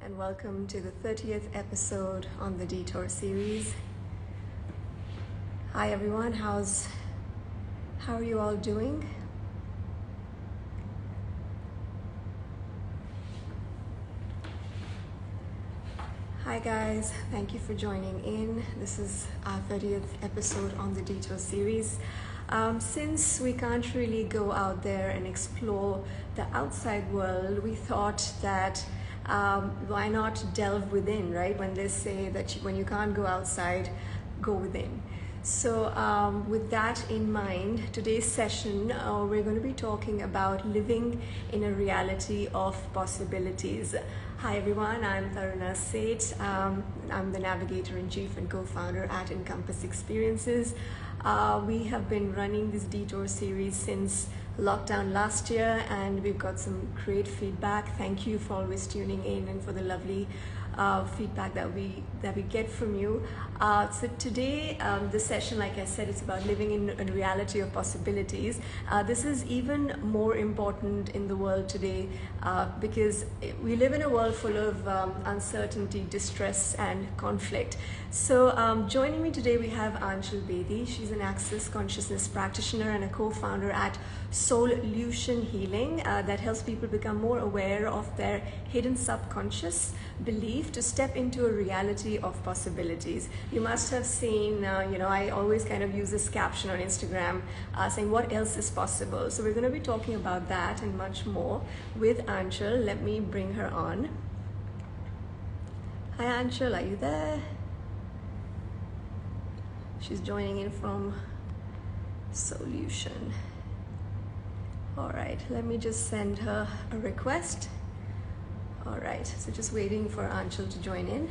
and welcome to the 30th episode on the Detour series. Hi everyone, how are you all doing? Hi guys, thank you for joining in. This is our 30th episode on the Detour series. Since we can't really go out there and explore the outside world, we thought that why not delve within, right? When they say that when you can't go outside, go within. So with that in mind, today's session, we're going to be talking about living in a reality of possibilities. Hi everyone, I'm Taruna Seth. I'm the navigator-in-chief and co-founder at Encompass Experiences. We have been running this detour series since lockdown last year, and we've got some great feedback. Thank you for always tuning in and for the lovely feedback that we get from you. So today, the session, like I said, it's about living in a reality of possibilities. This is even more important in the world today because we live in a world full of uncertainty, distress, and conflict. So joining me today, we have Aanchal Bedi. She's an Access Consciousness practitioner and a co-founder at Solution Healing that helps people become more aware of their hidden subconscious belief to step into a reality of possibilities. You must have seen, I always kind of use this caption on Instagram saying what else is possible. So we're going to be talking about that and much more with Aanchal. Let me bring her on. Hi Aanchal, are you there? She's joining in from Solution. All right, let me just send her a request. All right, so just waiting for Aanchal to join in.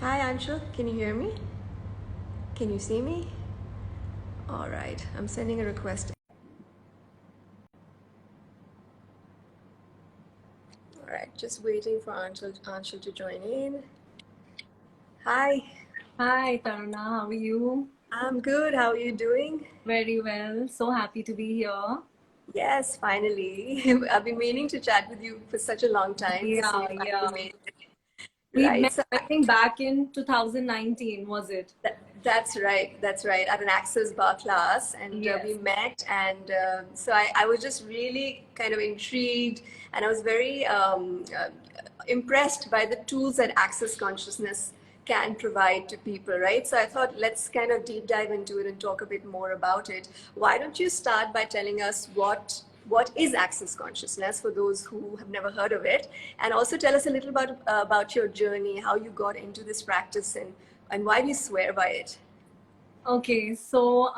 Hi Aanchal, can you hear me? Can you see me? All right, I'm sending a request. All right, just waiting for Aanchal to join in. Hi. Hi, Taruna. How are you? I'm good. How are you doing? Very well. So happy to be here. Yes, finally. I've been meaning to chat with you for such a long time. So Yeah, we yeah. finally made it. We Right. met, So I think, back in 2019, was it? that's right. That's right. At an Access Bar class, and we Yes. met, and so I was just really kind of intrigued, and I was very impressed by the tools that Access Consciousness can provide to people, right? So I thought let's kind of deep dive into it and talk a bit more about it. Why don't you start by telling us what is Access Consciousness for those who have never heard of it, and also tell us a little about your journey, how you got into this practice, and why do you swear by it? Okay, so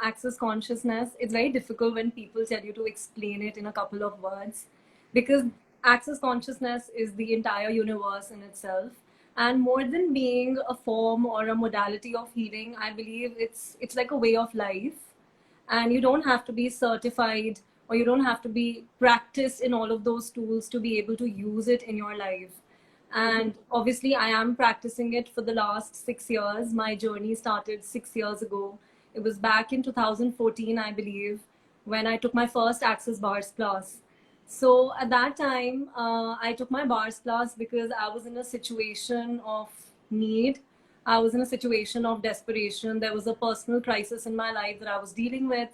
access consciousness, it's very difficult when people tell you to explain it in a couple of words because access consciousness is the entire universe in itself. And more than being a form or a modality of healing, I believe it's like a way of life. And you don't have to be certified or you don't have to be practiced in all of those tools to be able to use it in your life. And obviously I am practicing it for the last 6 years. My journey started 6 years ago. It was back in 2014, I believe, when I took my first access bars class. So at that time, I took my bars class because I was in a situation of need. I was in a situation of desperation. There was a personal crisis in my life that I was dealing with.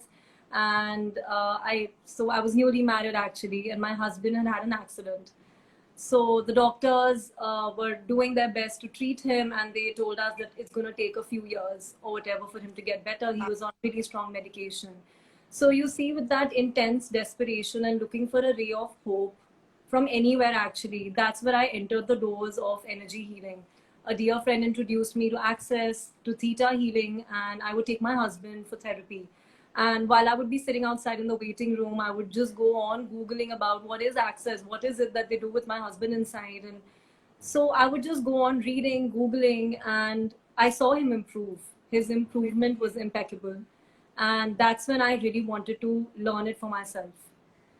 And I was newly married actually, and my husband had had an accident. So the doctors were doing their best to treat him, and they told us that it's going to take a few years or whatever for him to get better. He was on really strong medication. So you see, with that intense desperation and looking for a ray of hope from anywhere, actually, that's where I entered the doors of energy healing. A dear friend introduced me to Access, to Theta healing, and I would take my husband for therapy. And while I would be sitting outside in the waiting room, I would just go on Googling about what is Access, what is it that they do with my husband inside. And so I would just go on reading, Googling, and I saw him improve. His improvement was impeccable. And that's when I really wanted to learn it for myself.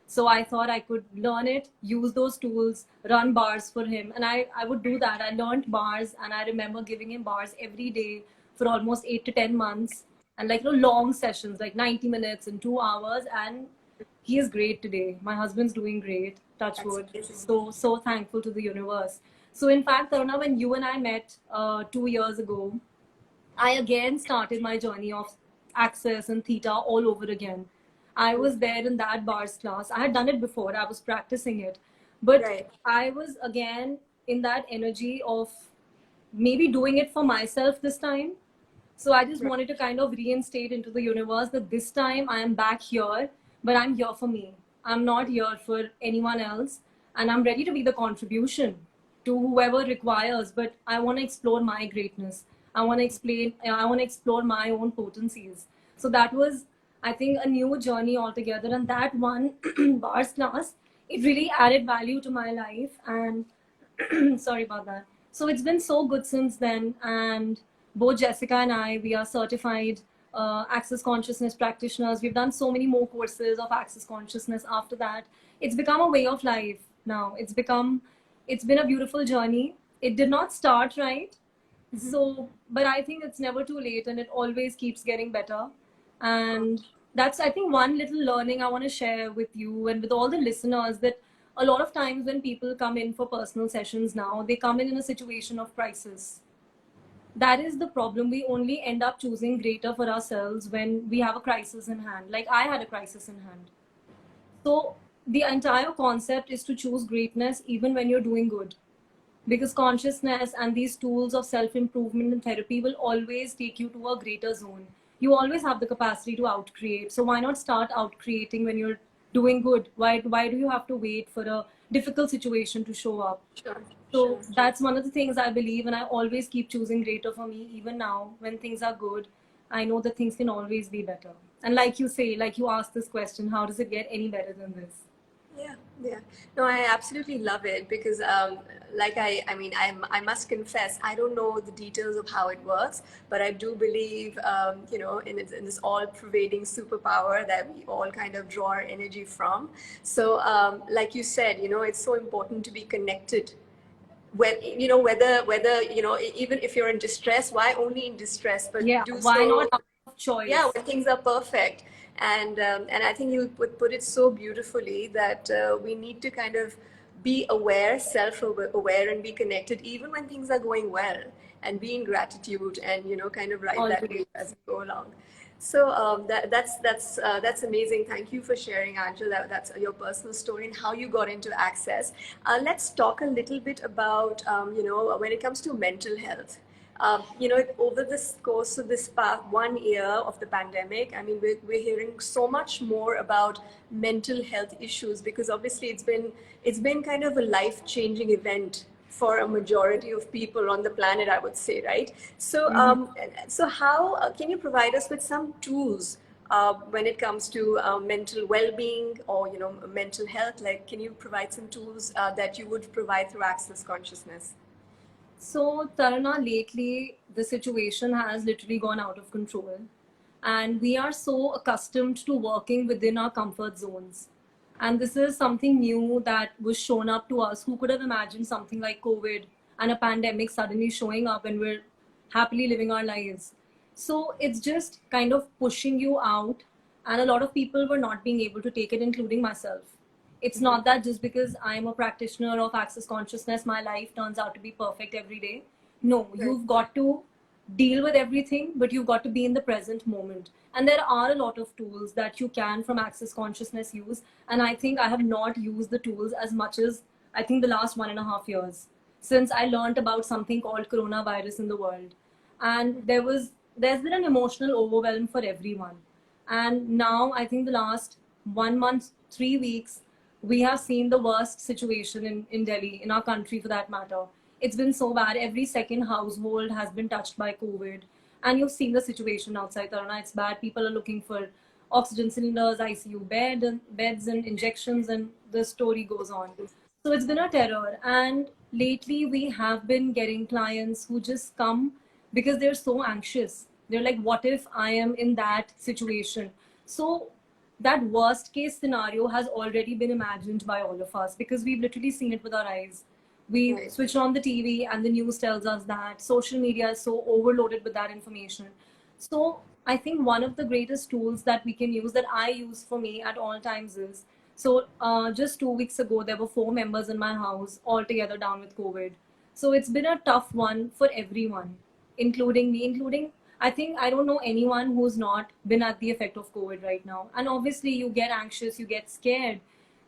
So I thought I could learn it, use those tools, run bars for him. And I would do that. I learned bars, and I remember giving him bars every day for almost 8 to 10 months. And like long sessions, like 90 minutes and 2 hours. And he is great today. My husband's doing great, touch That's wood. amazing. So thankful to the universe. So in fact, Taruna, when you and I met 2 years ago, I again started my journey of Access and Theta all over again. I was there in that bars class. I had done it before, I was practicing it. But Right. I was again in that energy of maybe doing it for myself this time. So I just Right. wanted to kind of reinstate into the universe that this time I am back here, but I'm here for me. I'm not here for anyone else. And I'm ready to be the contribution to whoever requires, but I want to explore my greatness. I want to explore my own potencies. So that was, I think, a new journey altogether. And that one bars class, it really added value to my life. And sorry about that. So it's been so good since then. And both Jessica and I, we are certified access consciousness practitioners. We've done so many more courses of access consciousness after that. It's become a way of life now. It's been a beautiful journey. It did not start right. So, but I think it's never too late and it always keeps getting better. And that's, I think, one little learning I want to share with you and with all the listeners, that a lot of times when people come in for personal sessions now, they come in a situation of crisis. That is the problem. We only end up choosing greater for ourselves when we have a crisis in hand. Like I had a crisis in hand. So the entire concept is to choose greatness even when you're doing good, because consciousness and these tools of self-improvement and therapy will always take you to a greater zone. You always have the capacity to out-create. So why not start out-creating when you're doing good? Why do you have to wait for a difficult situation to show up? Sure. So Sure. that's one of the things I believe, and I always keep choosing greater for me. Even now, when things are good, I know that things can always be better. And like you say, like you asked this question, how does it get any better than this? Yeah, yeah. No, I absolutely love it because, like I must confess, I don't know the details of how it works, but I do believe, in this all-pervading superpower that we all kind of draw our energy from. So, like you said, it's so important to be connected. Whether even if you're in distress, why only in distress, but Yeah, do why not so, out of yeah, choice? when things are perfect. And I think you put it so beautifully that we need to kind of be aware, self-aware, and be connected even when things are going well, and be in gratitude, and kind of ride that Always. wave as we go along. So that's amazing. Thank you for sharing, Angel. That's your personal story and how you got into Access. Let's talk a little bit about when it comes to mental health. Over this course of this past 1 year of the pandemic, I mean, we're hearing so much more about mental health issues because obviously it's been kind of a life-changing event for a majority of people on the planet, I would say, right? So, so how can you provide us with some tools when it comes to mental well-being or mental health? Like, can you provide some tools that you would provide through Access Consciousness? So, Tarana, lately the situation has literally gone out of control. And we are so accustomed to working within our comfort zones. And this is something new that was shown up to us. Who could have imagined something like COVID and a pandemic suddenly showing up and we're happily living our lives? So it's just kind of pushing you out. And a lot of people were not being able to take it, including myself. It's not that just because I'm a practitioner of access consciousness, my life turns out to be perfect every day. No, Right. you've got to deal with everything, but you've got to be in the present moment. And there are a lot of tools that you can from access consciousness use. And I think I have not used the tools as much as I think the last 1.5 years since I learned about something called coronavirus in the world. And there's been an emotional overwhelm for everyone. And now I think the last 1 month, 3 weeks, we have seen the worst situation in Delhi, in our country for that matter. It's been so bad. Every second household has been touched by COVID. And you've seen the situation outside Tarana. It's bad. People are looking for oxygen cylinders, ICU beds and injections, and the story goes on. So it's been a terror. And lately we have been getting clients who just come because they're so anxious. They're like, what if I am in that situation? So that worst case scenario has already been imagined by all of us because we've literally seen it with our eyes. We Right. switch on the TV and the news tells us that social media is so overloaded with that information. So I think one of the greatest tools that we can use, that I use for me at all times, is so just 2 weeks ago, there were 4 members in my house all together down with COVID. So it's been a tough one for everyone, including me, including, I think, I don't know anyone who's not been at the effect of COVID right now. And obviously, you get anxious, you get scared.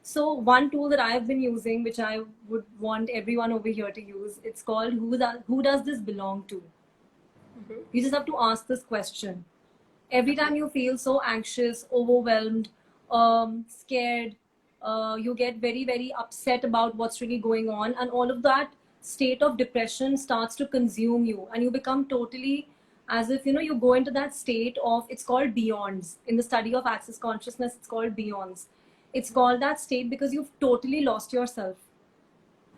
So one tool that I've been using, which I would want everyone over here to use, it's called who does this belong to? Mm-hmm. You just have to ask this question every time you feel so anxious, overwhelmed, scared. You get very, very upset about what's really going on, and all of that state of depression starts to consume you, and you become totally, as if, you go into that state of, it's called beyonds. In the study of access consciousness, it's called beyonds. It's called that state because you've totally lost yourself,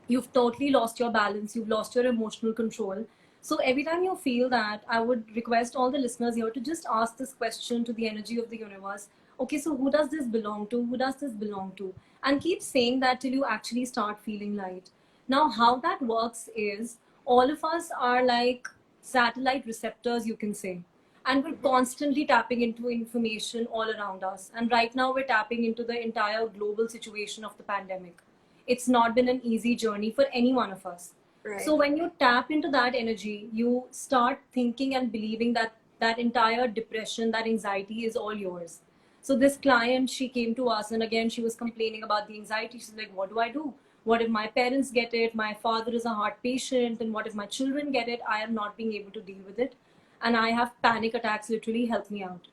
you've totally lost your balance, you've lost your emotional control. So every time you feel that, I would request all the listeners here to just ask this question to the energy of the universe. Okay, so who does this belong to? Who does this belong to? And keep saying that till you actually start feeling light. Now, how that works is, all of us are like satellite receptors, you can say. And we're constantly tapping into information all around us. And right now, we're tapping into the entire global situation of the pandemic. It's not been an easy journey for any one of us. Right. So when you tap into that energy, you start thinking and believing that that entire depression, that anxiety is all yours. So this client, she came to us, and again, she was complaining about the anxiety. She's like, what do I do? What if my parents get it? My father is a heart patient. And what if my children get it? I am not being able to deal with it. And I have panic attacks, literally help me out.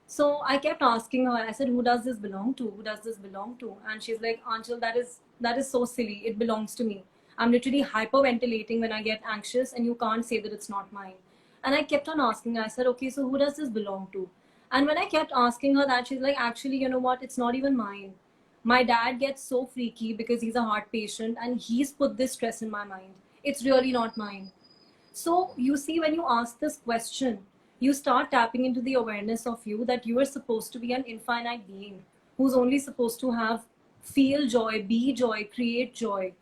So I kept asking her, I said, who does this belong to? Who does this belong to? And she's like, Aanchal, that is so silly. It belongs to me. I'm literally hyperventilating when I get anxious, and you can't say that it's not mine. And I kept on asking her, I said, okay, so who does this belong to? And when I kept asking her that, she's like, actually, you know what? It's not even mine. My dad gets so freaky because he's a heart patient, and he's put this stress in my mind. It's really not mine. So you see, when you ask this question, you start tapping into the awareness of you, that you are supposed to be an infinite being who's only supposed to have feel joy, be joy, create joy.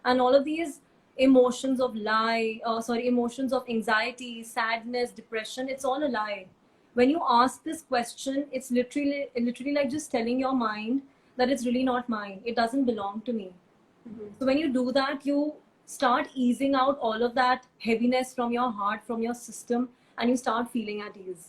And all of these emotions of emotions of anxiety, sadness, depression, it's all a lie. When you ask this question, it's literally like just telling your mind that it's really not mine. It doesn't belong to me. Mm-hmm. So when you do that, you start easing out all of that heaviness from your heart, from your system, and you start feeling at ease.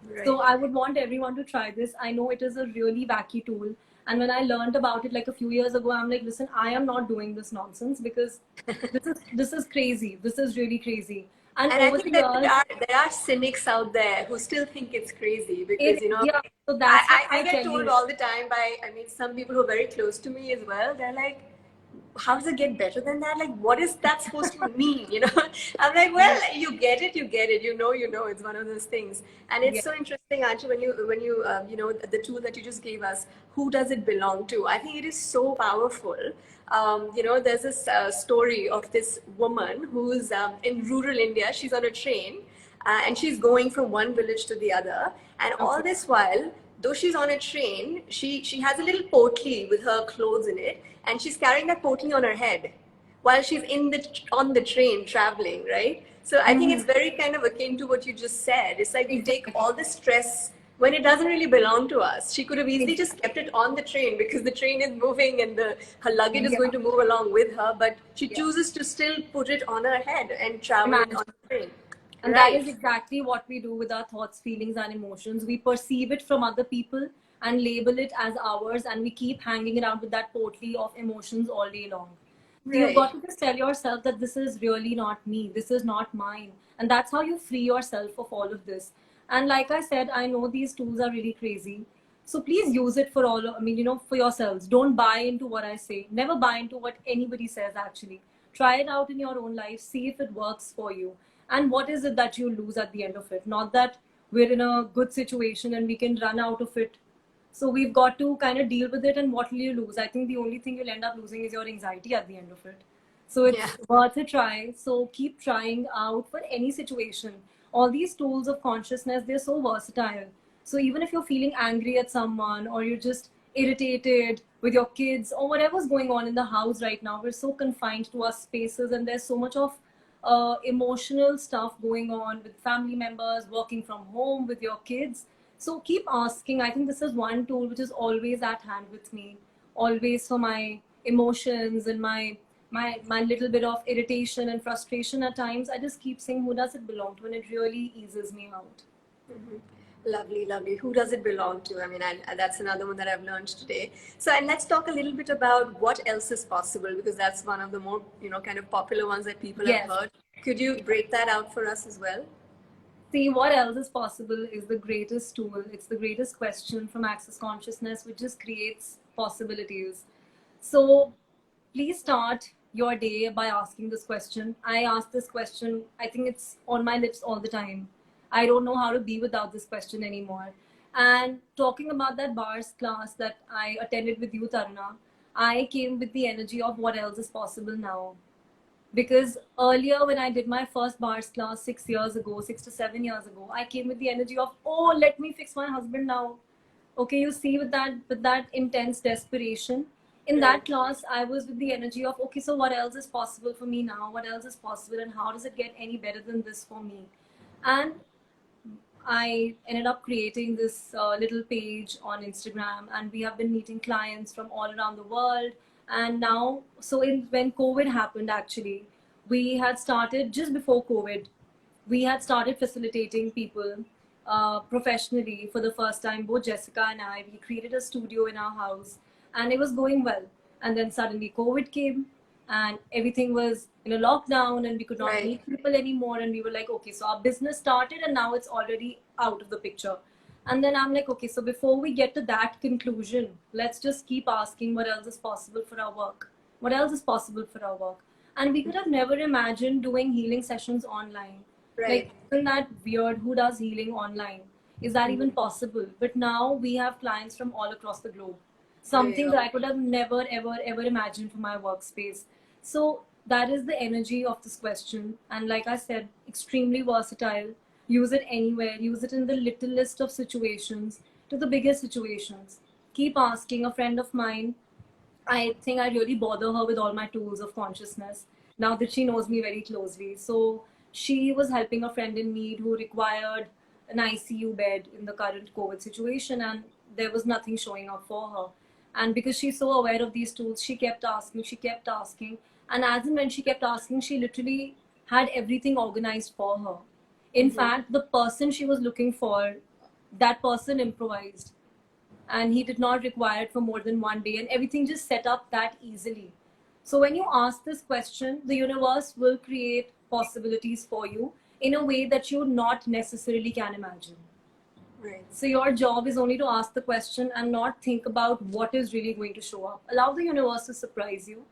Right. So I would want everyone to try this. I know it is a really wacky tool. And when I learned about it like a few years ago, I'm like, listen, I am not doing this nonsense, because this is crazy. This is really crazy. And And I over the think that years, there are cynics out there who still think it's crazy because, yeah. So that's why I I get tell told you. all the time by, I mean, some people who are very close to me as well. They're like, how does it get better than that? Like, what is that supposed to mean? I'm like, well, you get it, it's one of those things. And it's Yeah. so interesting, Anshul, when the tool that you just gave us, who does it belong to? I think it is so powerful. There's this story of this woman who's in rural India. She's on a train, and she's going from one village to the other. And all Okay. this while, though she's on a train, she has a little potli with her clothes in it, and she's carrying that potli on her head while she's on the train traveling, right? So I think it's very kind of akin to what you just said. It's like we take Exactly. all the stress when it doesn't really belong to us. She could have easily Exactly. just kept it on the train because the train is moving and her luggage is Yeah. going to move along with her, but she Yeah. chooses to still put it on her head and travel Imagine. on the train. And that Right. is exactly what we do with our thoughts, feelings, and emotions. We perceive it from other people and label it as ours, and we keep hanging around with that potly of emotions all day long. So you've Right. got to just tell yourself that this is really not me, this is not mine. And that's how you free yourself of all of this. And like I said, I know these tools are really crazy. So please use it for for yourselves. Don't buy into what I say. Never buy into what anybody says, actually. Try it out in your own life, see if it works for you. And what is it that you lose at the end of it? Not that we're in a good situation and we can run out of it. So we've got to kind of deal with it. And what will you lose? I think the only thing you'll end up losing is your anxiety at the end of it. So Yeah. it's worth a try. So keep trying out for any situation. All these tools of consciousness, they're so versatile. So even if you're feeling angry at someone, or you're just irritated with your kids, or whatever's going on in the house right now, we're so confined to our spaces, and there's so much of emotional stuff going on with family members, working from home with your kids. So keep asking. I think this is one tool which is always at hand with me, always for my emotions and my little bit of irritation and frustration at times. I just keep saying, who does it belong to? And it really eases me out. Mm-hmm. Lovely, lovely. Who does it belong to? I mean, that's another one that I've learned today. So, and let's talk a little bit about what else is possible, because that's one of the more, kind of popular ones that people have Yes. heard. Could you break that out for us as well? See, what else is possible is the greatest tool. It's the greatest question from Access Consciousness, which just creates possibilities. So please start your day by asking this question. I ask this question, I think it's on my lips all the time. I don't know how to be without this question anymore. And talking about that bars class that I attended with you, Taruna, I came with the energy of what else is possible now. Because earlier, when I did my first bars class 6 years ago, 6 to 7 years ago, I came with the energy of, oh, let me fix my husband now. Okay, you see, with that intense desperation. In that class, I was with the energy of, okay, so what else is possible for me now? What else is possible, and how does it get any better than this for me? And I ended up creating this little page on Instagram, and we have been meeting clients from all around the world. And now, so when COVID happened, actually, we had started just before COVID. We had started facilitating people professionally for the first time. Both Jessica and I, we created a studio in our house, and it was going well. And then suddenly COVID came, and everything was in a lockdown, and we could not meet people anymore. And we were like, okay, so our business started, and now it's already out of the picture. And then I'm like, okay, so before we get to that conclusion, let's just keep asking what else is possible for our work. What else is possible for our work? And we could have never imagined doing healing sessions online. Like, isn't that weird? Who does healing online? Is that even possible? But now we have clients from all across the globe. Something that I could have never, ever, ever imagined for my workspace. So that is the energy of this question. And like I said, extremely versatile. Use it anywhere. Use it in the littlest of situations to the biggest situations. Keep asking. A friend of mine, I think I really bother her with all my tools of consciousness now that she knows me very closely. So she was helping a friend in need who required an ICU bed in the current COVID situation, and there was nothing showing up for her. And because she's so aware of these tools, she kept asking, she kept asking. And as and when she kept asking, she literally had everything organized for her. In fact, the person she was looking for, that person improvised, and he did not require it for more than one day, and everything just set up that easily. So when you ask this question, the universe will create possibilities for you in a way that you not necessarily can imagine. Right. So your job is only to ask the question and not think about what is really going to show up. Allow the universe to surprise you.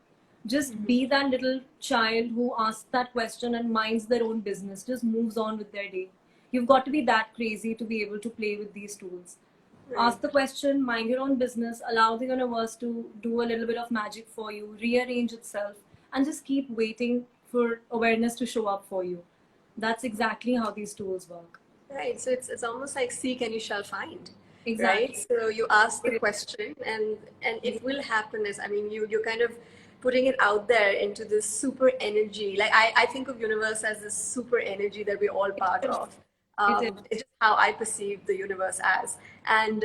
Just be that little child who asks that question and minds their own business, just moves on with their day. You've got to be that crazy to be able to play with these tools. Ask the question, mind your own business, allow the universe to do a little bit of magic for you, rearrange itself, and just keep waiting for awareness to show up for you. That's exactly how these tools work. Right. So it's almost like seek and you shall find. Exactly. Right. So you ask the question, and it will happen. As I mean, you're kind of putting it out there into this super energy. Like I think of universe as this super energy that we're all part of. It's just how I perceive the universe as. And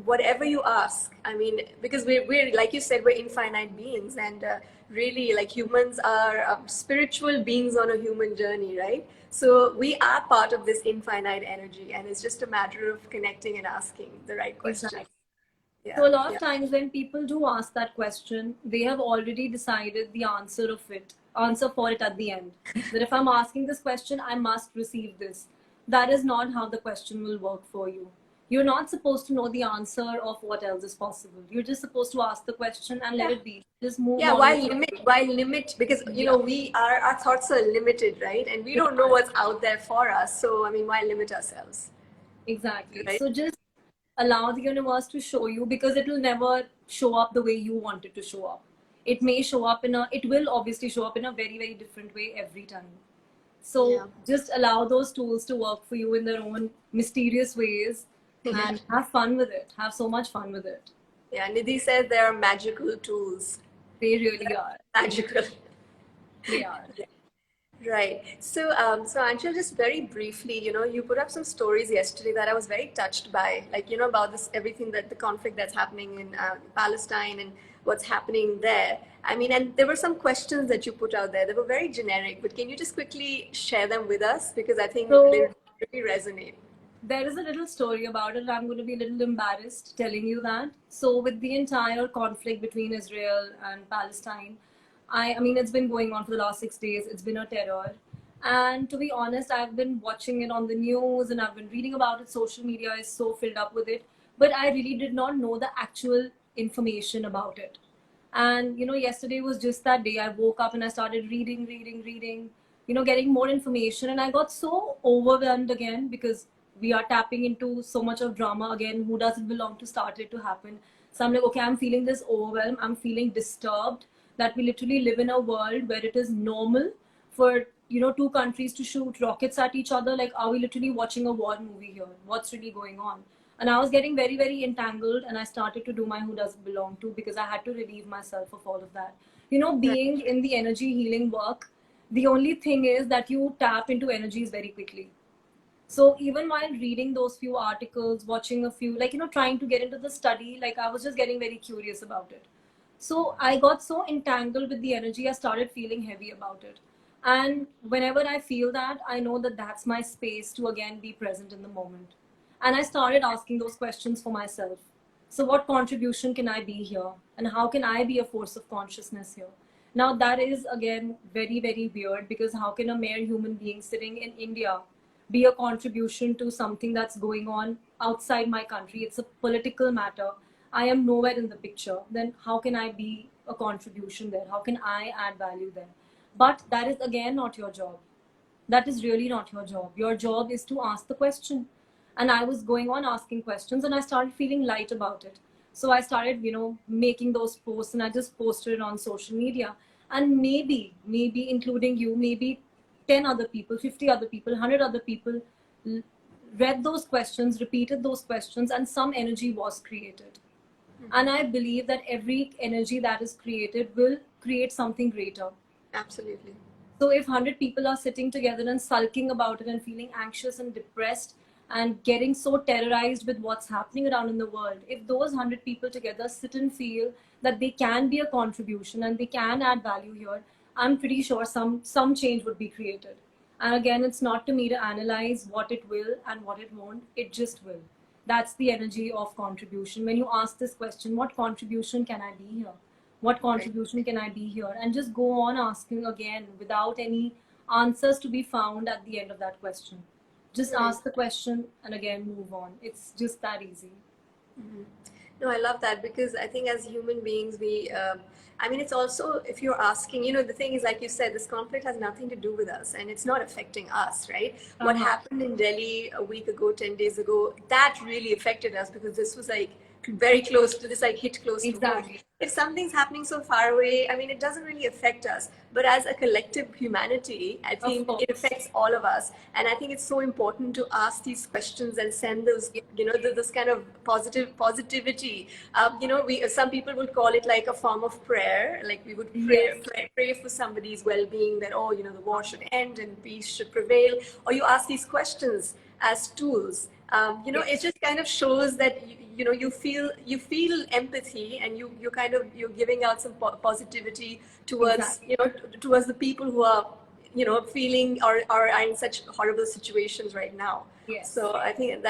whatever you ask, I mean, because we're like you said, we're infinite beings, and really, like, humans are spiritual beings on a human journey, right? So we are part of this infinite energy, and it's just a matter of connecting and asking the right question. Exactly. Yeah. So a lot of times when people do ask that question, they have already decided the answer for it at the end. That if I'm asking this question, I must receive this. That is not how the question will work for you. You're not supposed to know the answer of what else is possible. You're just supposed to ask the question and let it be. Just move on. Why limit? Because our thoughts are limited, right? And we don't know what's out there for us. So I mean, why limit ourselves? Exactly. Right? So just allow the universe to show you, because it will never show up the way you want it to show up. It may show up it will obviously show up in a very, very different way every time. So just allow those tools to work for you in their own mysterious ways and have fun with it. Have so much fun with it. Yeah, Nidhi says they are magical tools. They really are. Magical. They are. Right. So Anshul, just very briefly, you put up some stories yesterday that I was very touched by, like, about this, everything that the conflict that's happening in Palestine and what's happening there. I mean, and there were some questions that you put out there. They were very generic, but can you just quickly share them with us? Because I think they So really resonate. there is a little story about it, and I'm going to be a little embarrassed telling you that. So, with the entire conflict between Israel and Palestine, I mean, it's been going on for the last 6 days. It's been a terror. And to be honest, I've been watching it on the news and I've been reading about it. Social media is so filled up with it. But I really did not know the actual information about it. And, yesterday was just that day. I woke up and I started reading, getting more information. And I got so overwhelmed again because we are tapping into so much of drama again. Who does it belong to start it to happen? So I'm like, okay, I'm feeling this overwhelm. I'm feeling disturbed that we literally live in a world where it is normal for, two countries to shoot rockets at each other. Like, are we literally watching a war movie here? What's really going on? And I was getting very, very entangled, and I started to do my who does it belong to, because I had to relieve myself of all of that. Right. Being in the energy healing work, the only thing is that you tap into energies very quickly. So even while reading those few articles, watching a few, like, trying to get into the study, like, I was just getting very curious about it. So I got so entangled with the energy, I started feeling heavy about it. And whenever I feel that, I know that that's my space to again be present in the moment. And I started asking those questions for myself. So, what contribution can I be here? And how can I be a force of consciousness here? Now, that is again very, very weird, because how can a mere human being sitting in India be a contribution to something that's going on outside my country? It's a political matter. I am nowhere in the picture. Then, how can I be a contribution there? How can I add value there? But that is again not your job. That is really not your job. Your job is to ask the question. And I was going on asking questions and I started feeling light about it. So I started, making those posts, and I just posted it on social media. And maybe including you, maybe 10 other people, 50 other people, 100 other people read those questions, repeated those questions, and some energy was created. And I believe that every energy that is created will create something greater. Absolutely. So if 100 people are sitting together and sulking about it and feeling anxious and depressed and getting so terrorized with what's happening around in the world, if those 100 people together sit and feel that they can be a contribution and they can add value here, I'm pretty sure some change would be created. And again, it's not to me to analyze what it will and what it won't. It just will. That's the energy of contribution. When you ask this question, what contribution can I be here? What Right. contribution can I be here? And just go on asking again without any answers to be found at the end of that question. Just Hmm. ask the question and again move on. It's just that easy. No, I love that, because I think as human beings, I mean, it's also, if you're asking, the thing is, like you said, this conflict has nothing to do with us and it's not affecting us, right? What Uh-huh. happened in Delhi a week ago, 10 days ago, that really affected us, because this was like very close to this, like hit close to home. Exactly. If something's happening so far away, I mean, it doesn't really affect us. But as a collective humanity, I Of think it course. affects all of us. And I think it's so important to ask these questions and send those, this kind of positivity. We, some people would call it like a form of prayer. Like we would Yes. pray for somebody's well-being, that, oh, the war should end and peace should prevail. Or you ask these questions as tools. It Yes. just kind of shows that you feel empathy, and you're giving out some positivity towards Exactly. towards the people who are feeling or are in such horrible situations right now. Yes. So I think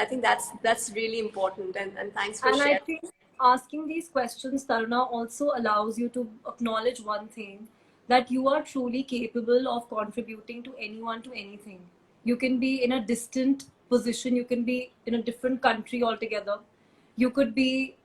that's really important, and thanks for And I sharing. think asking these questions, Taruna, also allows you to acknowledge one thing, that you are truly capable of contributing to anyone, to anything. You can be in a distant position, you can be in a different country altogether. You could be,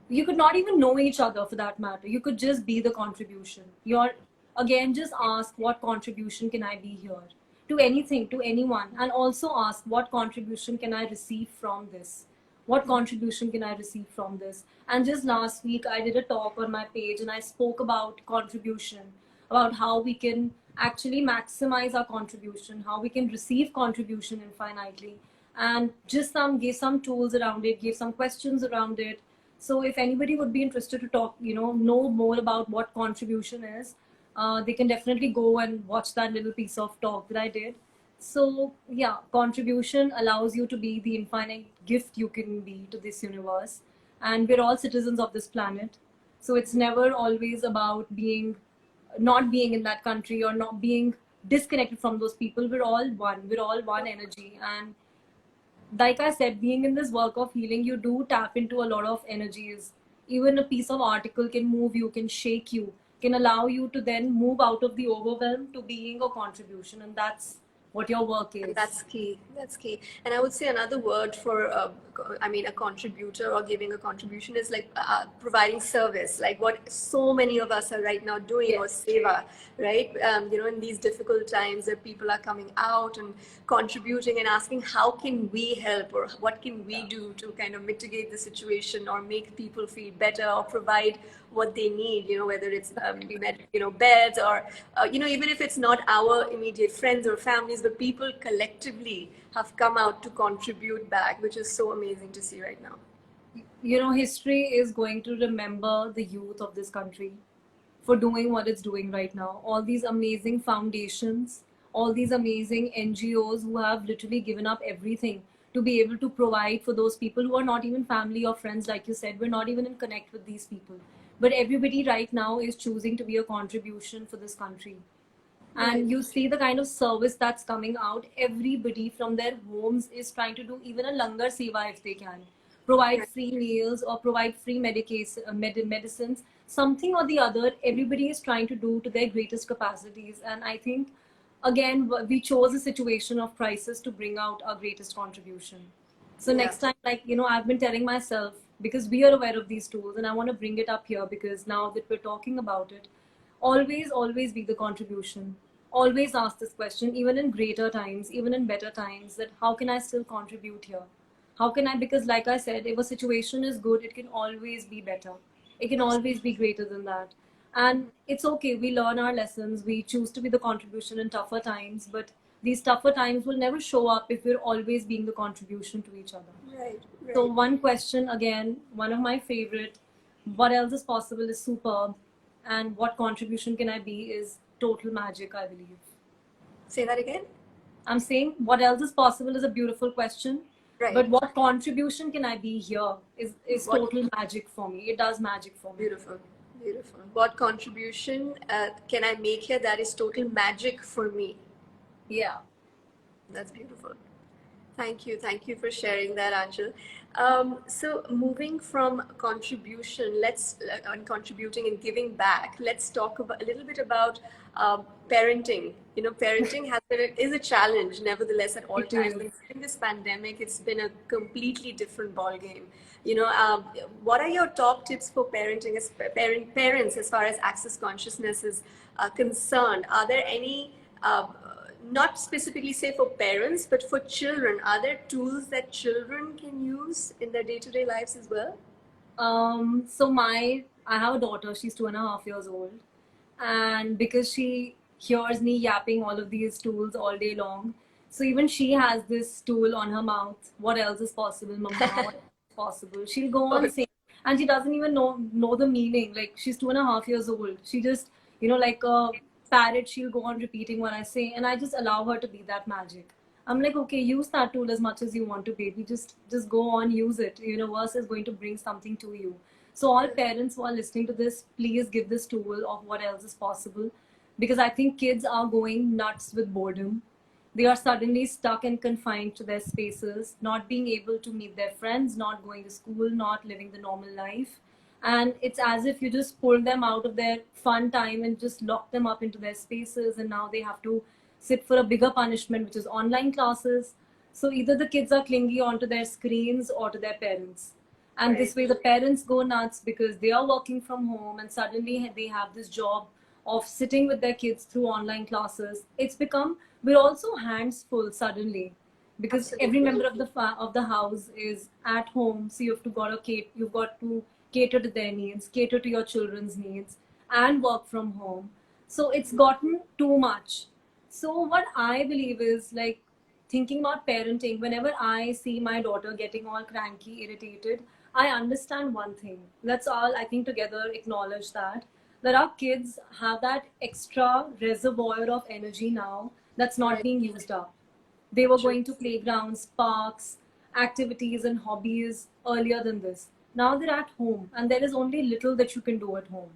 you could not even know each other for that matter. You could just be the contribution. You're, again, just ask, what contribution can I be here? To anything, to anyone. And also ask, what contribution can I receive from this? What contribution can I receive from this? And just last week, I did a talk on my page and I spoke about contribution, about how we can actually maximize our contribution, how we can receive contribution infinitely, and just gave some tools around it, gave some questions around it. So if anybody would be interested to talk, know more about what contribution is, they can definitely go and watch that little piece of talk that I did. So, yeah, contribution allows you to be the infinite gift you can be to this universe. And we're all citizens of this planet. So, it's never always about not being in that country or not being disconnected from those people. We're all one. We're all one energy. And like I said, being in this work of healing, you do tap into a lot of energies. Even a piece of article can move you, can shake you, can allow you to then move out of the overwhelm to being a contribution. And that's what your work And is. that's key. That's key. And I would say another word for, I mean, a contributor or giving a contribution is like providing service, like what so many of us are right now doing, or Yes. seva, right? In these difficult times that people are coming out and contributing and asking, how can we help, or what can we do to kind of mitigate the situation or make people feel better or provide what they need, whether it's beds or even if it's not our immediate friends or families, but people collectively have come out to contribute back, which is so amazing to see right now. History is going to remember the youth of this country for doing what it's doing right now. All these amazing foundations, all these amazing NGOs who have literally given up everything to be able to provide for those people who are not even family or friends, like you said. We're not even in connect with these people. But everybody right now is choosing to be a contribution for this country. And you see the kind of service that's coming out. Everybody from their homes is trying to do even a langar seva if they can, provide free meals or provide free medicines, something or the other. Everybody is trying to do to their greatest capacities. And I think, again, we chose a situation of crisis to bring out our greatest contribution. So next time, I've been telling myself, because we are aware of these tools, and I want to bring it up here because now that we're talking about it, always be the contribution. Always ask this question, even in greater times, even in better times, that how can I still contribute here? How can I, because like I said, if a situation is good, it can always be better. It can always be greater than that. And it's okay, we learn our lessons, we choose to be the contribution in tougher times, but these tougher times will never show up if we're always being the contribution to each other. Right. So one question, again, one of my favorite, what else is possible is superb. And what contribution can I be is total magic, I believe. Say that again. I'm saying what else is possible is a beautiful question. Right. But what contribution can I be here is total magic for me. It does magic for me. Beautiful. Beautiful. What contribution can I make here that is total magic for me? Yeah. That's beautiful. Thank you. Thank you for sharing that, Aanchal. So moving from contribution, on contributing and giving back, let's talk a little bit about parenting. Parenting is a challenge, nevertheless, at all times. But in this pandemic, it's been a completely different ballgame. What are your top tips for parenting, as parents, as far as access consciousness is concerned? Are there any not specifically say for parents, but for children, are there tools that children can use in their day-to-day lives as well? I have a daughter, she's 2.5 years old. And because she hears me yapping all of these tools all day long, so even she has this tool on her mouth. What else is possible, mama? What else is possible? She'll go on saying, and she doesn't even know the meaning. Like, she's 2.5 years old. She just, like a parrot, she'll go on repeating what I say, and I just allow her to be that magic. I'm like, okay, use that tool as much as you want to, baby. Just go on, use it. The universe is going to bring something to you. So all parents who are listening to this, please give this tool of what else is possible, because I think kids are going nuts with boredom. They are suddenly stuck and confined to their spaces, not being able to meet their friends, not going to school, not living the normal life. And it's as if you just pull them out of their fun time and just lock them up into their spaces, and now they have to sit for a bigger punishment, which is online classes. So either the kids are clingy onto their screens or to their parents. And this way the parents go nuts because they are working from home and suddenly they have this job of sitting with their kids through online classes. It's become, we're also hands full suddenly, because every member of the house is at home. So you've got to cater to their needs, cater to your children's needs, and work from home. So it's gotten too much. So what I believe is, like, thinking about parenting, whenever I see my daughter getting all cranky, irritated, I understand one thing. Let's all, I think, together acknowledge that that our kids have that extra reservoir of energy now that's not Right. being used up. They were True. going to playgrounds, parks, activities, and hobbies earlier than this. Now they're at home, and there is only little that you can do at home,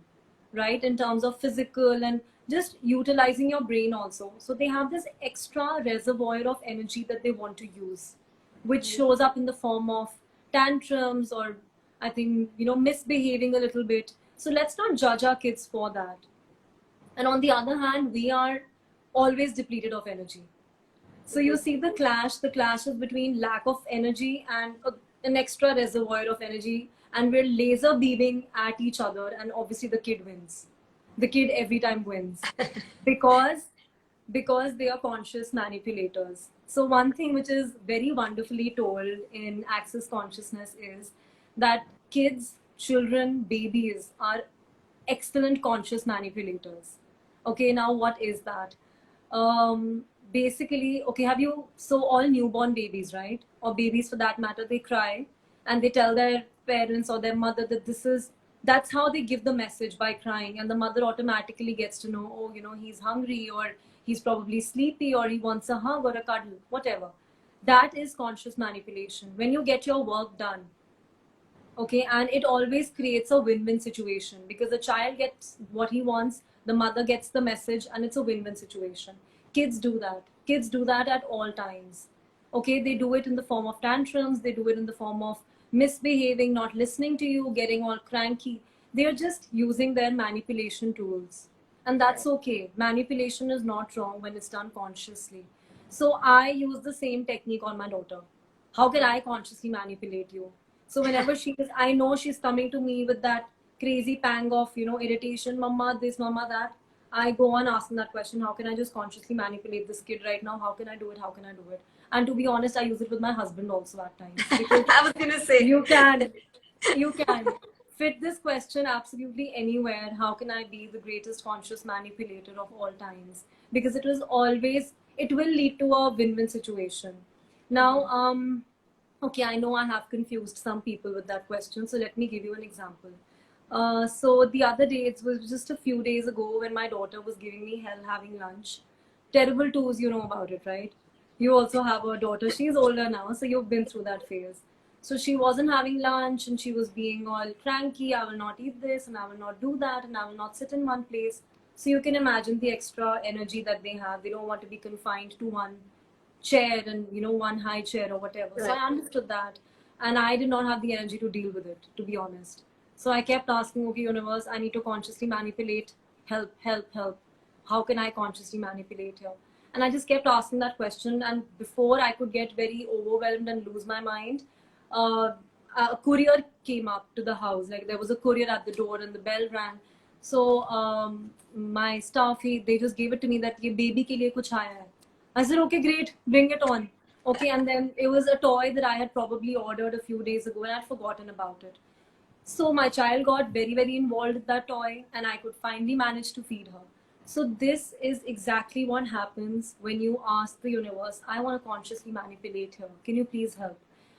right? In terms of physical and just utilizing your brain also. So they have this extra reservoir of energy that they want to use, which shows up in the form of tantrums or I think, misbehaving a little bit. So let's not judge our kids for that. And on the other hand, we are always depleted of energy. So you see the clash is between lack of energy and an extra reservoir of energy, and we're laser beaming at each other, and obviously the kid wins. The kid every time wins because they are conscious manipulators. So one thing which is very wonderfully told in Access Consciousness is that kids, children, babies are excellent conscious manipulators. Okay, now what is that? Basically, okay, so all newborn babies, right? Or babies for that matter, they cry and they tell their parents or their mother that that's how they give the message by crying. And the mother automatically gets to know, oh, he's hungry or he's probably sleepy or he wants a hug or a cuddle, whatever. That is conscious manipulation. When you get your work done, okay, and it always creates a win-win situation because the child gets what he wants, the mother gets the message, and it's a win-win situation. Kids do that at all times. Okay, they do it in the form of tantrums, they do it in the form of misbehaving, not listening to you, getting all cranky. They're just using their manipulation tools, and that's okay. Manipulation is not wrong when it's done consciously. So I use the same technique on my daughter. How can I consciously manipulate you? So whenever I know she's coming to me with that crazy pang of, irritation, mama this, mama that, I go on asking that question, how can I just consciously manipulate this kid right now? How can I do it? How can I do it? And to be honest, I use it with my husband also at times. Because I was gonna say. you can fit this question absolutely anywhere. How can I be the greatest conscious manipulator of all times? Because it will lead to a win-win situation. Now, okay, I know I have confused some people with that question, so let me give you an example. So the other day, it was just a few days ago when my daughter was giving me hell having lunch. Terrible twos, you know about it, right? You also have a daughter. She's older now, so you've been through that phase. So she wasn't having lunch and she was being all cranky. I will not eat this and I will not do that and I will not sit in one place. So you can imagine the extra energy that they have. They don't want to be confined to one chair and one high chair or whatever. So Right. I understood that, and I did not have the energy to deal with it, to be honest. So I kept asking, okay, universe, I need to consciously manipulate. Help, help, help. How can I consciously manipulate here? And I just kept asking that question, and before I could get very overwhelmed and lose my mind, uh, a courier came up to the house. Like there was a courier at the door and the bell rang. So my staff, they just gave it to me that ये baby के लिए कुछ आया है. I said, okay, great, bring it on. Okay, and then it was a toy that I had probably ordered a few days ago and I'd forgotten about it. So my child got very, very involved with that toy and I could finally manage to feed her. So this is exactly what happens when you ask the universe, I want to consciously manipulate her. Can you please help?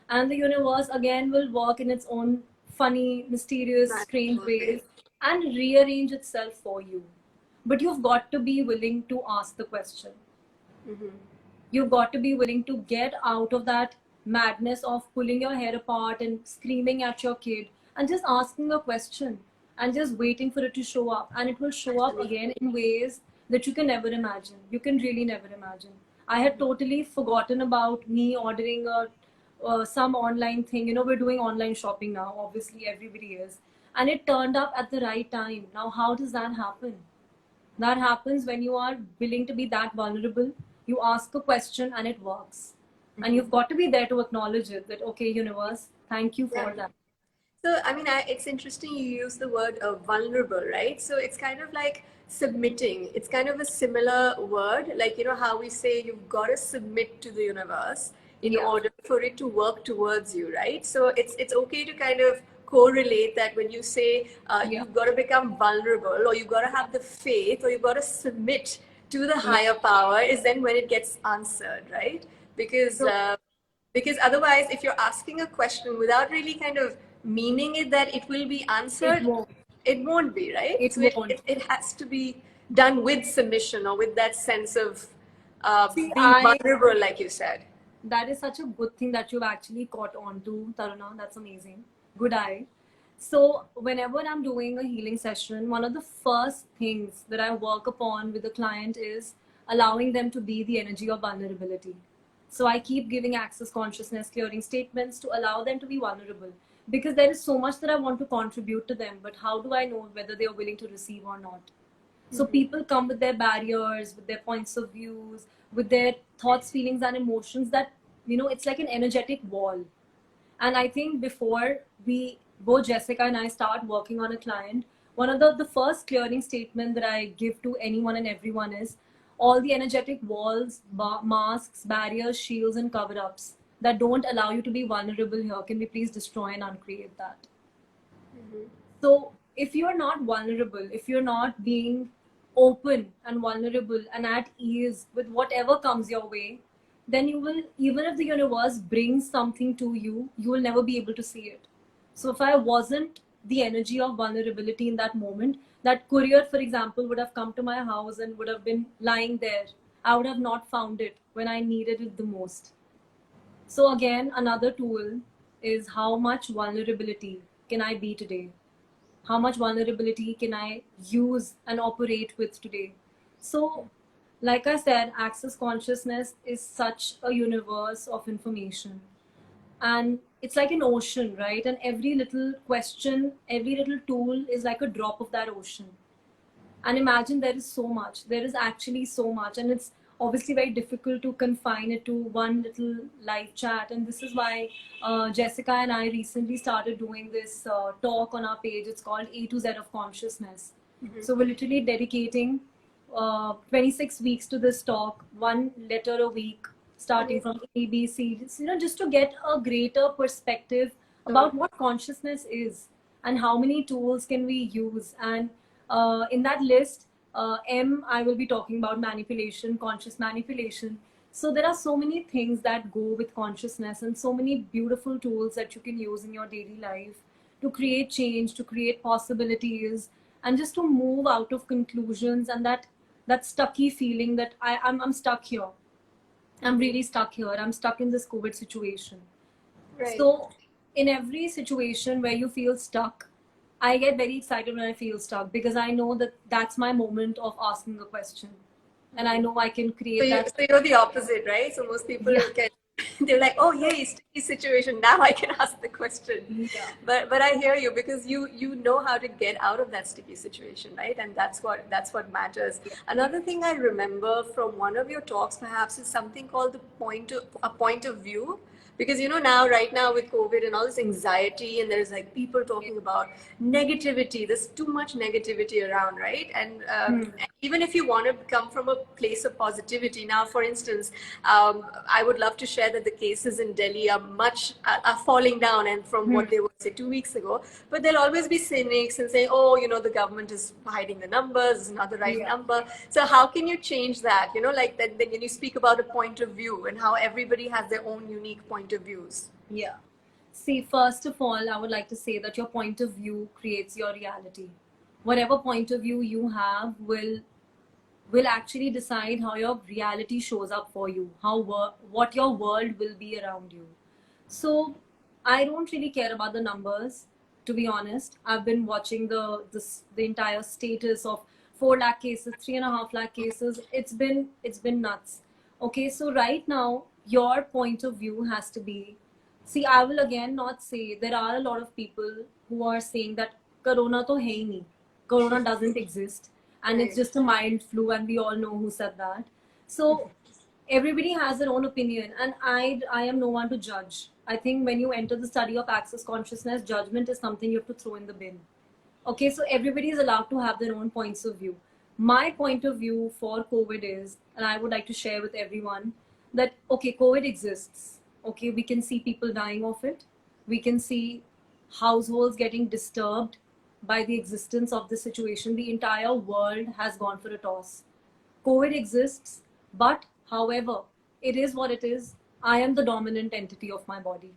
And the universe again will work in its own funny, mysterious, strange ways and rearrange itself for you. But you've got to be willing to ask the question. You've got to be willing to get out of that madness of pulling your hair apart and screaming at your kid and just asking a question and just waiting for it to show up. And it will show up again in ways that you can never imagine. You can really never imagine. I had totally forgotten about me ordering some online thing. We're doing online shopping now. Obviously, everybody is. And it turned up at the right time. Now, how does that happen? That happens when you are willing to be that vulnerable. You ask a question and it works. And you've got to be there to acknowledge it that, okay, universe, thank you for that. So, I mean, it's interesting you use the word vulnerable, right? So it's kind of like submitting. It's kind of a similar word, like, how we say you've got to submit to the universe in order for it to work towards you, right? So it's okay to kind of correlate that when you say you've got to become vulnerable or you've got to have the faith or you've got to submit to the higher power is then when it gets answered, right? Because otherwise, if you're asking a question without really kind of meaning it that it will be answered, it won't be, right? It So won't. it has to be done with submission or with that sense of See, being vulnerable, like you said. that is such a good thing that you've actually caught on to, Taruna. That's amazing. Good eye. So, whenever I'm doing a healing session, one of the first things that I work upon with the client is allowing them to be the energy of vulnerability. So, I keep giving access consciousness clearing statements to allow them to be vulnerable because there is so much that I want to contribute to them, but how do I know whether they are willing to receive or not? So people come with their barriers, with their points of views, with their thoughts, feelings, and emotions that, it's like an energetic wall. And I think before we, both Jessica and I, start working on a client, one of the first clearing statement that I give to anyone and everyone is all the energetic walls, masks, barriers, shields, and cover ups that don't allow you to be vulnerable here, can we please destroy and uncreate that? So if you're not vulnerable, if you're not being open and vulnerable and at ease with whatever comes your way, then you will, even if the universe brings something to you, you will never be able to see it. So if I wasn't the energy of vulnerability in that moment, that courier, for example, would have come to my house and would have been lying there. I would have not found it when I needed it the most. So again, another tool is how much vulnerability can I be today? How much vulnerability can I use and operate with today? So, like I said, access consciousness is such a universe of information. And it's like an ocean, right? And every little question, every little tool is like a drop of that ocean. And imagine there is so much. There is actually so much. And it's obviously very difficult to confine it to one little live chat. And this is why Jessica and I recently started doing this talk on our page. It's called A to Z of Consciousness. So we're literally dedicating 26 weeks to this talk, one letter a week, starting from A, B, C, just to get a greater perspective about what consciousness is and how many tools can we use. And in that list, M, I will be talking about manipulation, conscious manipulation. So there are so many things that go with consciousness and so many beautiful tools that you can use in your daily life to create change, to create possibilities, and just to move out of conclusions and that stucky feeling that I'm stuck here. I'm really stuck here. I'm stuck in this COVID situation. Right. So in every situation where you feel stuck, I get very excited when I feel stuck because I know that that's my moment of asking a question. And I know I can create that. So you're the opposite, right? So most people Yeah. they're like, oh yay, sticky situation. Now I can ask the question. Yeah. But I hear you because you know how to get out of that sticky situation, right? And that's what matters. Another thing I remember from one of your talks perhaps is something called a point of view. Because now right now with COVID and all this anxiety and there's like people talking about negativity, there's too much negativity around, right? And even if you want to come from a place of positivity, now for instance, I would love to share that the cases in Delhi are falling down and from what they were say 2 weeks ago, but there'll always be cynics and saying, oh, the government is hiding the numbers, it's not the right number. So how can you change that? Like that, then you speak about a point of view and how everybody has their own unique point of views. Yeah. See, first of all, I would like to say that your point of view creates your reality. Whatever point of view you have will actually decide how your reality shows up for you, what your world will be around you. So I don't really care about the numbers, to be honest. I've been watching the entire status of 4 lakh cases, 3.5 lakh cases. It's been nuts. Okay, so right now your point of view has to be. See, I will again not say, there are a lot of people who are saying that Corona to hai nahi. Corona doesn't exist and it's just a mild flu, and we all know who said that. So everybody has their own opinion, and I am no one to judge. I think when you enter the study of access consciousness, judgment is something you have to throw in the bin. Okay, so everybody is allowed to have their own points of view. My point of view for COVID is, and I would like to share with everyone, that okay, COVID exists. Okay, we can see people dying of it. We can see households getting disturbed by the existence of this situation. The entire world has gone for a toss. COVID exists, but however, it is what it is. I am the dominant entity of my body.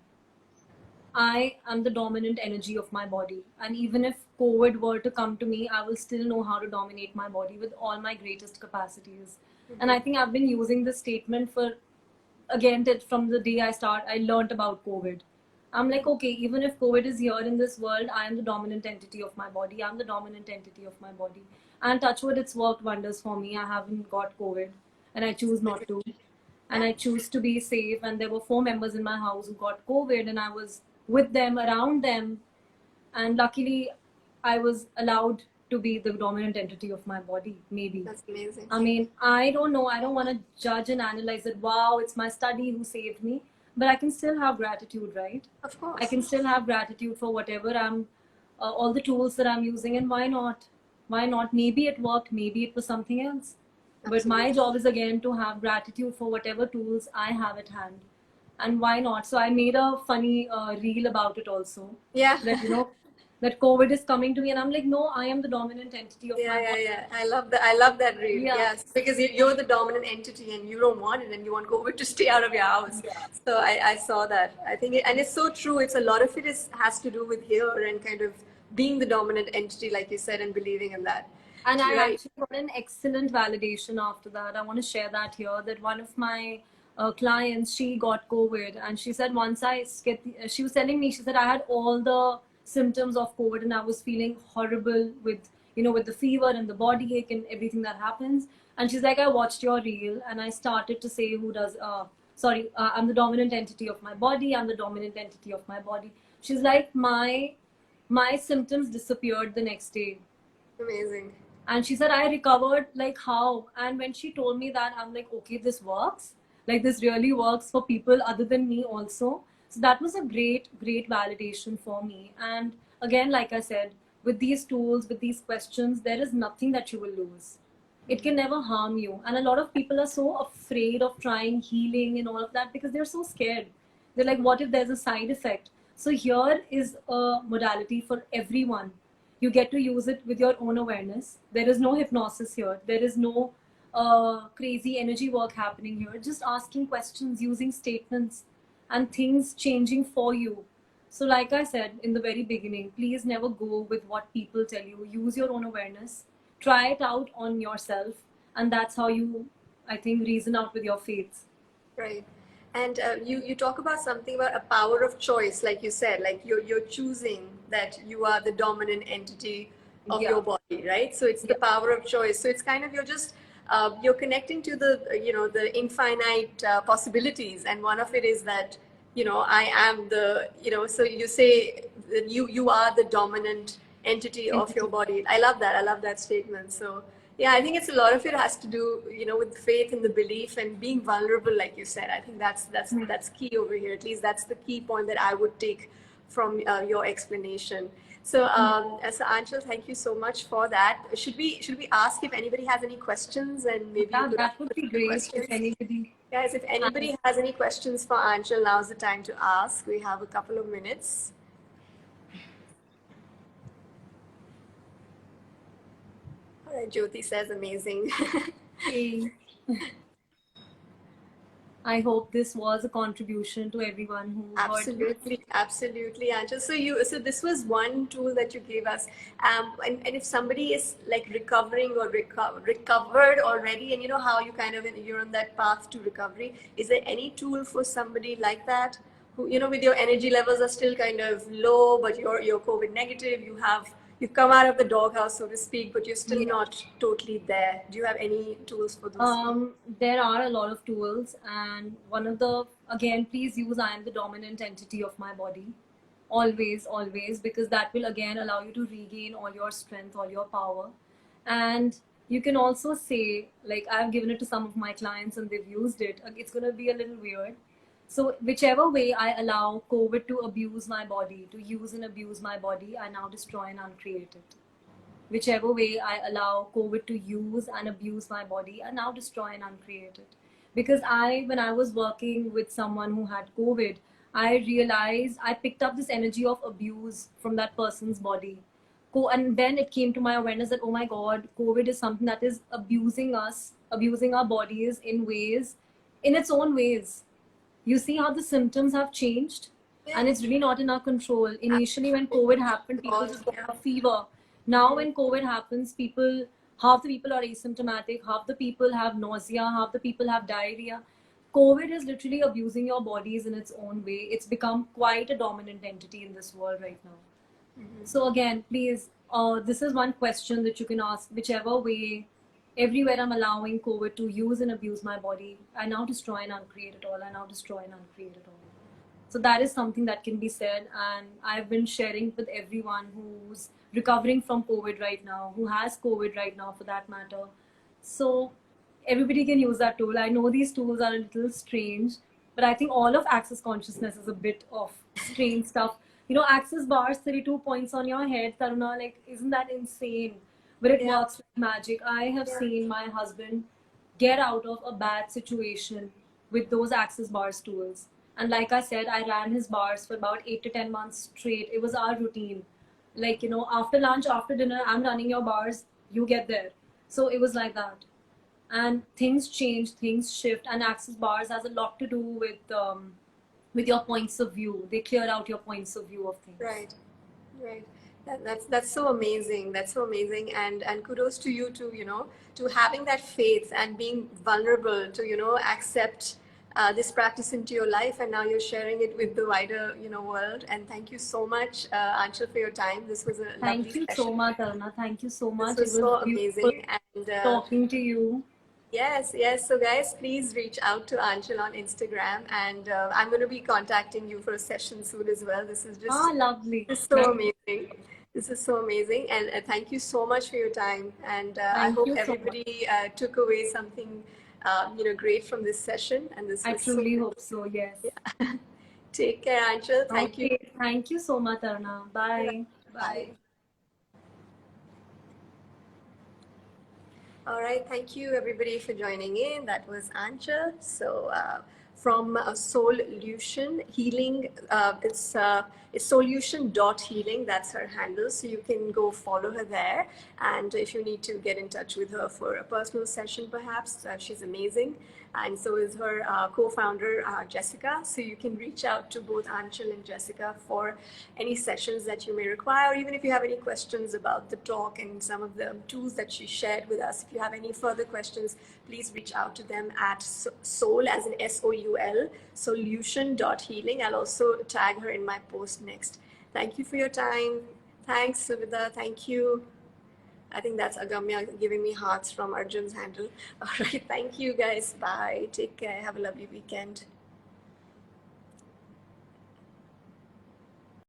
I am the dominant energy of my body. And even if COVID were to come to me, I will still know how to dominate my body with all my greatest capacities. And I think I've been using this statement for, again, from the day I learned about COVID. I'm like, okay, even if COVID is here in this world, I am the dominant entity of my body. I'm the dominant entity of my body. And touch wood, it's worked wonders for me. I haven't got COVID and I choose not to. And I choose to be safe. And there were 4 members in my house who got COVID, and I was with them, around them. And luckily, I was allowed to be the dominant entity of my body, maybe. That's amazing. I mean, I don't know. I don't want to judge and analyze it. Wow, it's my study who saved me. But I can still have gratitude, right? Of course. I can still have gratitude for whatever all the tools that I'm using. And why not? Why not? Maybe it worked. Maybe it was something else. But my job is, again, to have gratitude for whatever tools I have at hand. And why not? So I made a funny reel about it also. Yeah. That, that COVID is coming to me, and I'm like, no, I am the dominant entity of my body. Yeah. I love that reel. Yeah. Yes, because you're the dominant entity and you don't want it, and you want COVID to stay out of your house. Yeah. So I saw that. I think, and it's so true. It's a lot of it has to do with here and kind of being the dominant entity, like you said, and believing in that. And I actually got an excellent validation after that. I want to share that here, that one of my clients, she got COVID, and she said once she was telling me, she said I had all the symptoms of COVID and I was feeling horrible with the fever and the body ache and everything that happens. And she's like, I watched your reel and I started to say, I'm the dominant entity of my body. I'm the dominant entity of my body. She's like, my symptoms disappeared the next day. Amazing. And she said, I recovered, like, how? And when she told me that, I'm like, okay, this works. Like, this really works for people other than me also. So that was a great, great validation for me. And again, like I said, with these tools, with these questions, there is nothing that you will lose. It can never harm you. And a lot of people are so afraid of trying healing and all of that because they're so scared. They're like, what if there's a side effect? So here is a modality for everyone. You get to use it with your own awareness. There is no hypnosis here. There is no crazy energy work happening here. Just asking questions, using statements, and things changing for you. So like I said in the very beginning, please never go with what people tell you. Use your own awareness. Try it out on yourself. And that's how you, I think, reason out with your faiths. Right. And you talk about something about a power of choice, like you said, like you're choosing that you are the dominant entity of your body, right? So it's the power of choice. So it's kind of you're connecting to the infinite possibilities, and one of it is that I am so you say that you are the dominant entity of your body. I love that statement. So yeah, I think it's a lot of it has to do, with faith and the belief and being vulnerable, like you said. I think that's key over here. At least that's the key point that I would take from your explanation. So, so Aanchal, thank you so much for that. Should we ask if anybody has any questions, and maybe that would be great questions. If anybody. Guys, if anybody has any questions for Aanchal, now's the time to ask. We have a couple of minutes. Jyoti says amazing. I hope this was a contribution to everyone who absolutely Aanchal. So this was one tool that you gave us, and if somebody is like recovering or recovered already, and how you you're on that path to recovery, is there any tool for somebody like that who with your energy levels are still kind of low, but you're COVID negative, you've come out of the doghouse, so to speak, but you're still not totally there? Do you have any tools for those? There are a lot of tools, and one of the, again, please use I am the dominant entity of my body. Always, because that will again allow you to regain all your strength, all your power. And you can also say, like, I've given it to some of my clients and they've used it. It's going to be a little weird. So whichever way I allow COVID to abuse my body, to use and abuse my body, I now destroy and uncreate it. Whichever way I allow COVID to use and abuse my body, I now destroy and uncreate it. Because when I was working with someone who had COVID, I realized I picked up this energy of abuse from that person's body. And then it came to my awareness that, oh my God, COVID is something that is abusing us, abusing our bodies in its own ways. You see how the symptoms have changed? and it's really not in our control. Initially, when COVID happened, people just got a fever. Now, when COVID happens, half the people are asymptomatic, half the people have nausea, half the people have diarrhea. COVID is literally abusing your bodies in its own way. It's become quite a dominant entity in this world right now. So again, please, this is one question that you can ask whichever way. Everywhere I'm allowing COVID to use and abuse my body, I now destroy and uncreate it all. I now destroy and uncreate it all. So that is something that can be said, and I've been sharing with everyone who's recovering from COVID right now, who has COVID right now for that matter. So everybody can use that tool. I know these tools are a little strange, but I think all of Access Consciousness is a bit of strange stuff. Access bars, 32 points on your head, Taruna, like, isn't that insane? But it works like magic. I have seen my husband get out of a bad situation with those Access bars tools. And like I said, I ran his bars for about 8 to 10 months straight. It was our routine. Like, after lunch, after dinner, I'm running your bars, you get there. So it was like that. And things change, things shift, and Access bars has a lot to do with your points of view. They clear out your points of view of things. Right. That's so amazing. That's so amazing. And kudos to you too, to having that faith and being vulnerable to, accept this practice into your life, and now you're sharing it with the wider, world. And thank you so much, Aanchal, for your time. This was a lovely session. Thank you so much, Taruna. Thank you so much. This was so amazing. And talking to you. Yes. So guys, please reach out to Aanchal on Instagram, and I'm going to be contacting you for a session soon as well. This is just lovely. This is so amazing. This is so amazing, and thank you so much for your time. And I hope everybody took away something, great from this session. And this I truly hope so. Yes. Yeah. Take care, Aanchal. Thank you. Thank you so much, Taruna. Bye. Bye. All right, thank you everybody for joining in. That was Aanchal. So from Solution Healing, it's solution.healing. That's her handle. So you can go follow her there. And if you need to get in touch with her for a personal session, perhaps, she's amazing. And so is her co-founder, Jessica. So you can reach out to both Aanchal and Jessica for any sessions that you may require, or even if you have any questions about the talk and some of the tools that she shared with us. If you have any further questions, please reach out to them at soul, as in SOUL, solution.healing. I'll also tag her in my post next. Thank you for your time. Thanks, Suvida. Thank you. I think that's Agamya giving me hearts from Arjun's handle. All right. Thank you, guys. Bye. Take care. Have a lovely weekend.